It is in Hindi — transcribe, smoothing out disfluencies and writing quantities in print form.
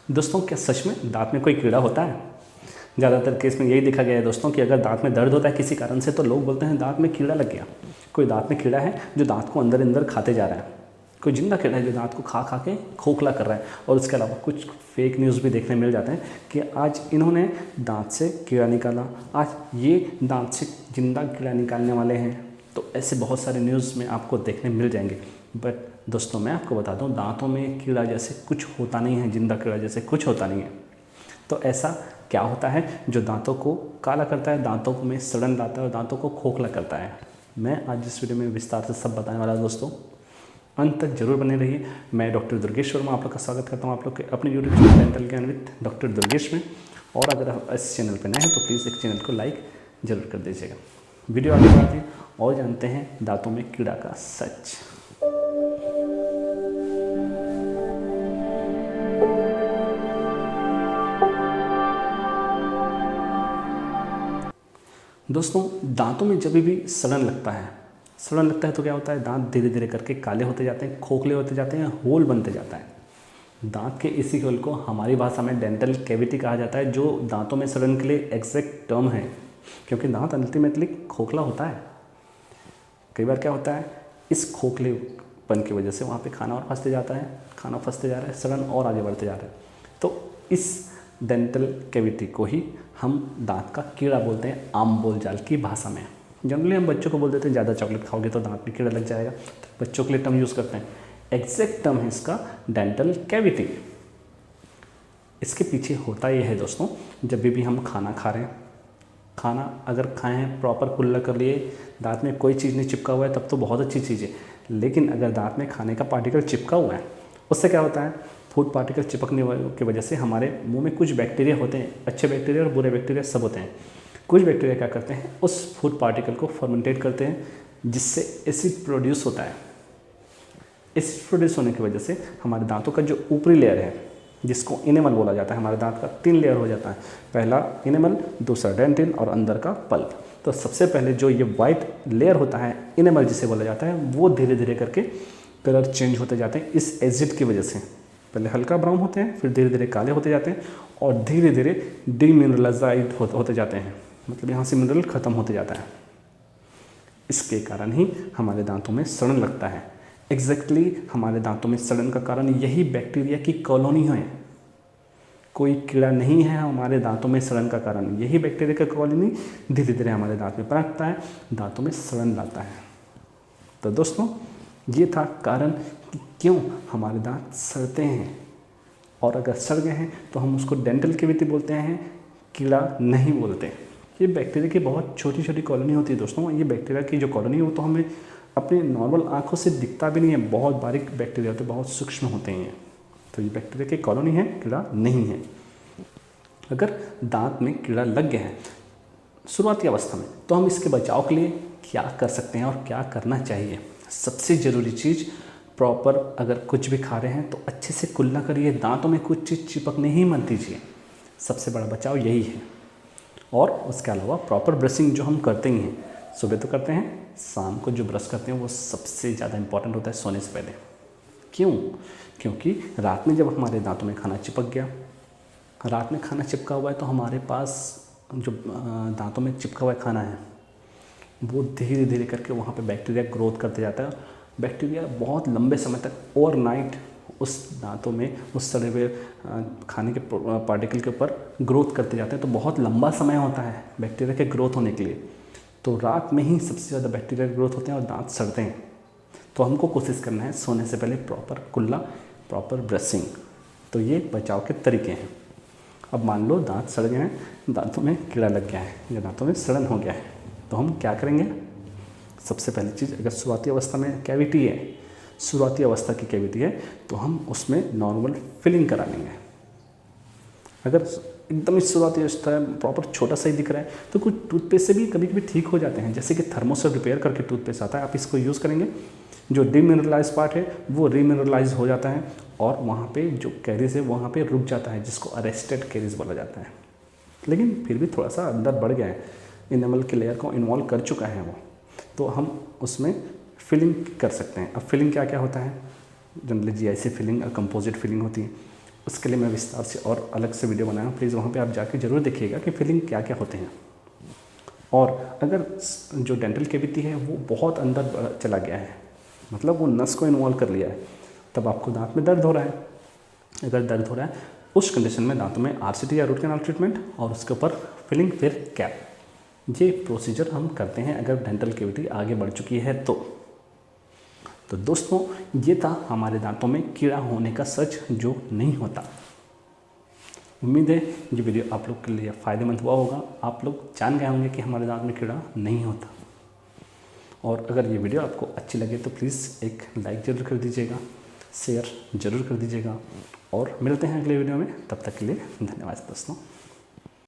दोस्तों, क्या सच में दांत में कोई कीड़ा होता है? ज़्यादातर केस में यही देखा गया है दोस्तों कि अगर दांत में दर्द होता है किसी कारण से तो लोग बोलते हैं दांत में कीड़ा लग गया। कोई दांत में कीड़ा है जो दांत को अंदर अंदर खाते जा रहा है, कोई जिंदा कीड़ा है जो दांत को खा खा के खोखला कर रहा है। और उसके अलावा कुछ फेक न्यूज़ भी देखने मिल जाते हैं कि आज इन्होंने दांत से कीड़ा निकाला, आज ये दांत से जिंदा कीड़ा निकालने वाले हैं। तो ऐसे बहुत सारे न्यूज़ में आपको देखने मिल जाएंगे। बट दोस्तों, मैं आपको बता दूं, दांतों में कीड़ा जैसे कुछ होता नहीं है, जिंदा कीड़ा जैसे कुछ होता नहीं है। तो ऐसा क्या होता है जो दांतों को काला करता है, दांतों में सड़न लाता है और दांतों को खोखला करता है? मैं आज इस वीडियो में विस्तार से सब बताने वाला हूं दोस्तों, अंत तक जरूर बने रहिए। मैं डॉक्टर दुर्गेश वर्मा आप लोग का स्वागत करता हूं आप लोग के अपने यूट्यूब चैनल डेंटल ज्ञान विद डॉक्टर दुर्गेश में। और अगर आप इस चैनल पर नए हैं तो प्लीज़ एक चैनल को लाइक जरूर कर दीजिएगा। वीडियो आगे बढ़ाते हैं और जानते हैं दांतों में कीड़ा का सच। दोस्तों, दांतों में जब भी सड़न लगता है तो क्या होता है, दांत धीरे धीरे करके काले होते जाते हैं, खोखले होते जाते हैं, होल बनते जाता है। दांत के इसी होल को हमारी भाषा में डेंटल कैविटी कहा जाता है, जो दांतों में सड़न के लिए एग्जैक्ट टर्म है, क्योंकि दांत अल्टीमेटली खोखला होता है। कई बार क्या होता है, इस खोखलेपन की वजह से वहाँ पे खाना और फंसते जाता है, खाना फंसते जा रहा है, सड़न और आगे बढ़ते जा रहा है। तो इस डेंटल कैविटी को ही हम दांत का कीड़ा बोलते हैं आम बोलचाल की भाषा में। जनरली हम बच्चों को बोल देते हैं ज़्यादा चॉकलेट खाओगे तो दांत में कीड़ा लग जाएगा, तो बच्चों के लिए टर्म यूज़ करते हैं। एग्जैक्ट टर्म है इसका डेंटल कैविटी। इसके पीछे होता यह है दोस्तों, जब भी हम खाना खा रहे हैं, खाना अगर खाएं हैं प्रॉपर कुल्ला कर लिए, दांत में कोई चीज़ नहीं चिपका हुआ है तब तो बहुत अच्छी चीज़ है। लेकिन अगर दांत में खाने का पार्टिकल चिपका हुआ है, उससे क्या होता है, फूड पार्टिकल चिपकने की वजह से हमारे मुंह में कुछ बैक्टीरिया होते हैं, अच्छे बैक्टीरिया और बुरे बैक्टीरिया सब होते हैं। कुछ बैक्टीरिया क्या करते हैं, उस फूड पार्टिकल को फर्मेंटेट करते हैं, जिससे एसिड प्रोड्यूस होता है। एसिड प्रोड्यूस होने की वजह से हमारे दांतों का जो ऊपरी लेयर है, जिसको इनेमल बोला जाता है, हमारे दांत का 3 लेयर हो जाता है। पहला इनेमल, दूसरा डेंटिन और अंदर का पल्प। तो सबसे पहले जो ये वाइट लेयर होता है, इनेमल जिसे बोला जाता है, वो धीरे धीरे करके कलर चेंज होते जाते हैं इस एसिड की वजह से। पहले हल्का ब्राउन होते हैं, फिर धीरे धीरे काले होते जाते हैं और धीरे धीरे डीमिनरलाइज्ड होते जाते हैं, मतलब यहाँ से मिनरल खत्म होते जाता है। इसके कारण ही हमारे दांतों में सड़न लगता है। एग्जैक्टली हमारे दांतों में सड़न का कारण यही बैक्टीरिया की कॉलोनी है। कोई कीड़ा नहीं है हमारे दांतों में सड़न का कारण, यही बैक्टीरिया की कॉलोनी धीरे धीरे हमारे दांत में पनपता है, दांतों में सड़न लाता है। तो दोस्तों, ये था कारण कि क्यों हमारे दांत सड़ते हैं। और अगर सड़ गए हैं तो हम उसको डेंटल कैविटी बोलते हैं, कीड़ा नहीं बोलते। ये बैक्टीरिया की बहुत छोटी छोटी कॉलोनी होती है दोस्तों। ये बैक्टीरिया की जो कॉलोनी है वो तो हमें अपनी नॉर्मल आंखों से दिखता भी नहीं है, बहुत बारीक बैक्टीरिया होते हैं, बहुत सूक्ष्म होते हैं। तो ये बैक्टीरिया की कॉलोनी है, कीड़ा नहीं है। अगर दांत में कीड़ा लग गया है शुरुआती अवस्था में, तो हम इसके बचाव के लिए क्या कर सकते हैं और क्या करना चाहिए? सबसे ज़रूरी चीज़, प्रॉपर अगर कुछ भी खा रहे हैं तो अच्छे से कुल्ला करिए, दांतों में कुछ चीज़ चिपकने ही मत दीजिए। सबसे बड़ा बचाव यही है। और उसके अलावा प्रॉपर ब्रशिंग जो हम करते ही हैं, सुबह तो करते हैं, शाम को जो ब्रश करते हैं वो सबसे ज़्यादा इंपॉर्टेंट होता है सोने से पहले। क्यों? क्योंकि रात में जब हमारे दांतों में खाना चिपक गया, रात में खाना चिपका हुआ है, तो हमारे पास जो दांतों में चिपका हुआ खाना है वो धीरे धीरे करके वहाँ पे बैक्टीरिया ग्रोथ करते जाता है। बैक्टीरिया बहुत लंबे समय तक ओवरनाइट उस दांतों में उस सड़े हुए खाने के पार्टिकल के ऊपर ग्रोथ करते जाते हैं। तो बहुत लंबा समय होता है बैक्टीरिया के ग्रोथ होने के लिए। तो रात में ही सबसे ज़्यादा बैक्टीरिया ग्रोथ होते हैं और दांत सड़ते हैं। तो हमको कोशिश करना है सोने से पहले प्रॉपर कुल्ला, प्रॉपर ब्रशिंग। तो ये बचाव के तरीके हैं। अब मान लो दांत सड़ गए हैं, दांतों में कीड़ा लग गया है या दांतों में सड़न हो गया है, तो हम क्या करेंगे? सबसे पहली चीज़, अगर शुरुआती अवस्था में कैविटी है, शुरुआती अवस्था की कैविटी है, तो हम उसमें नॉर्मल फिलिंग करा लेंगे। अगर एकदम इस शुरुआती अवस्था है, प्रॉपर छोटा सा ही दिख रहा है, तो कुछ टूथपेस्ट से भी कभी कभी ठीक हो जाते हैं, जैसे कि थर्मोसेट रिपेयर करके टूथपेस्ट आता है, आप इसको यूज़ करेंगे। जो डीमिनरलाइज पार्ट है वो रीमिनरलाइज हो जाता है और वहाँ पे जो कैरीज है वहाँ पे रुक जाता है, जिसको अरेस्टेड कैरीज बोला जाता है। लेकिन फिर भी थोड़ा सा अंदर बढ़ गया है, इनेमल के लेयर को इन्वॉल्व कर चुका है वो, तो हम उसमें फिलिंग कर सकते हैं। अब फिलिंग क्या क्या होता है? जनरली जीआईसी फिलिंग और कंपोजिट फिलिंग होती है। उसके लिए मैं विस्तार से और अलग से वीडियो बनाया हूँ, प्लीज़ वहाँ पे आप जाके ज़रूर देखिएगा कि फिलिंग क्या क्या होते हैं। और अगर जो डेंटल कैविटी है वो बहुत अंदर चला गया है, मतलब वो नस को इन्वॉल्व कर लिया है, तब आपको दांत में दर्द हो रहा है। अगर दर्द हो रहा है उस कंडीशन में दांतों में आरसीटी या रूट कैनाल ट्रीटमेंट और उसके ऊपर फिलिंग फिर कैप, ये प्रोसीजर हम करते हैं अगर डेंटल कैविटी आगे बढ़ चुकी है तो दोस्तों ये था हमारे दांतों में कीड़ा होने का सच जो नहीं होता। उम्मीद है ये वीडियो आप लोग के लिए फ़ायदेमंद हुआ होगा, आप लोग जान गए होंगे कि हमारे दांत में कीड़ा नहीं होता। और अगर ये वीडियो आपको अच्छी लगे तो प्लीज़ एक लाइक ज़रूर कर दीजिएगा, शेयर ज़रूर कर दीजिएगा और मिलते हैं अगले वीडियो में। तब तक के लिए धन्यवाद दोस्तों।